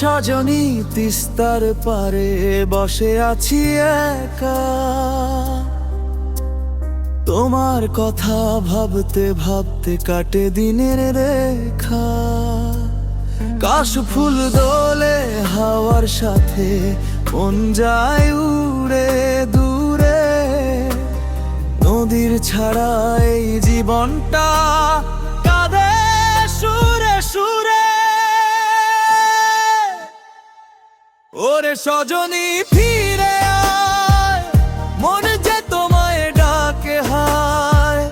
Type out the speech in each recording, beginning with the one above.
সজনী তিস্তার পারে বসে আছি একা, তোমার কথা ভাবতে ভাবতে কাটে দিনের রেখা। কাশ ফুল দোলে হাওয়ার সাথে, মন যায় উড়ে দূরে। নদীর ছাড়া এই জীবনটা কাঁদে সুরে সুরে। ওরে সজনী ফিরে আয়, মন যে তোমায় ডাকে হায়।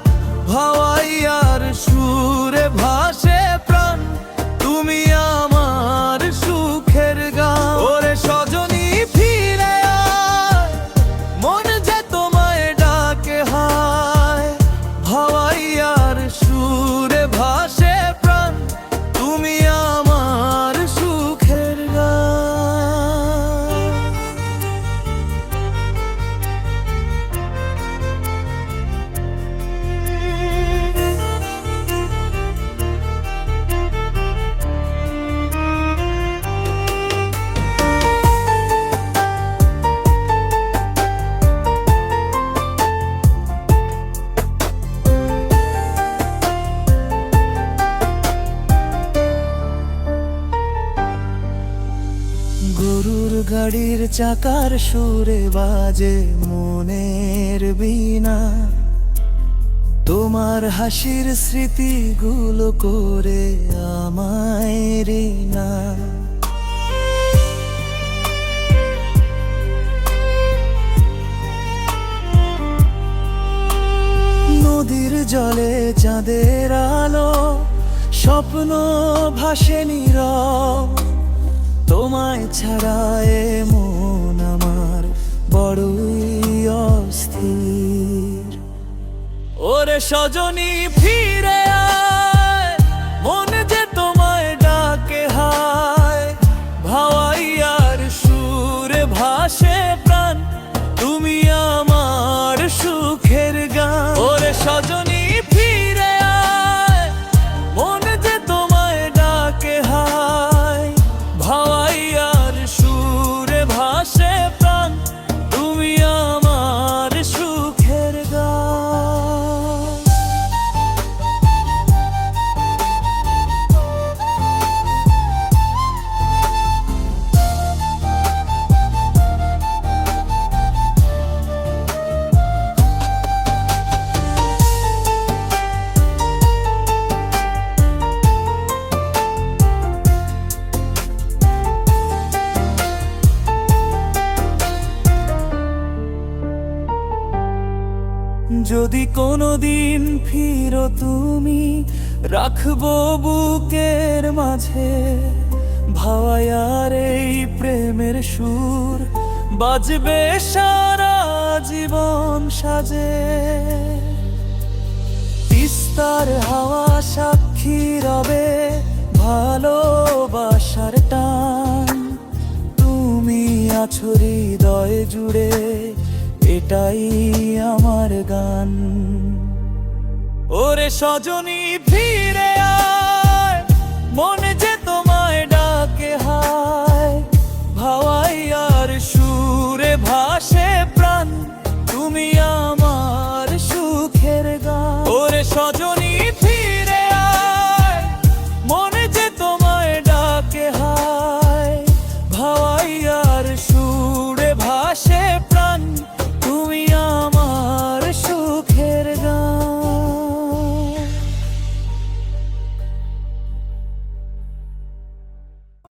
ভাওয়াইয়ার সুরে ভাসে প্রাণ, তুমি আমার সুখের গান। ওরে সজনী ফিরে আয়, মন যে তোমায় ডাকে হায়। ভাওয়াইয়ার সুরে ভাসে প্রাণ, তুমি আমার সুখের গান। গরুর গাড়ির চাকার সুরে বাজে মনের বীণা। তোমার হাসির স্মৃতিগুলো করে আমায় ঋণা। নদীর জলে চাঁদের আলো, স্বপ্ন ভাসে নীরব। তোমায় ছাড়া এ মন আমার বড়ই অস্থির। ওরে সজনী ফিরে আয়, মন যে তোমায় ডাকে হায়। ভাওয়াইয়ার সুরে ভাসে প্রাণ, তুমি আমার সুখের গান। ওরে সজনী ফিরে আয়, মন যে তোমায় ডাকে হায়। ভাওয়াইয়ার সুরে ভাসে প্রাণ, তুমি আমার সুখের গান। যদি কোনোদিন ফিরো তুমি, রাখবো বুকের মাঝে। ভাওয়াইয়ার এই প্রেমের সুর বাজবে সারা জীবন সাজে। তিস্তার হাওয়া সাক্ষী রবে ভালোবাসার টান। তুমি আছো হৃদয় জুড়ে, এটাই আমার গান। ওরে সজনী ফিরে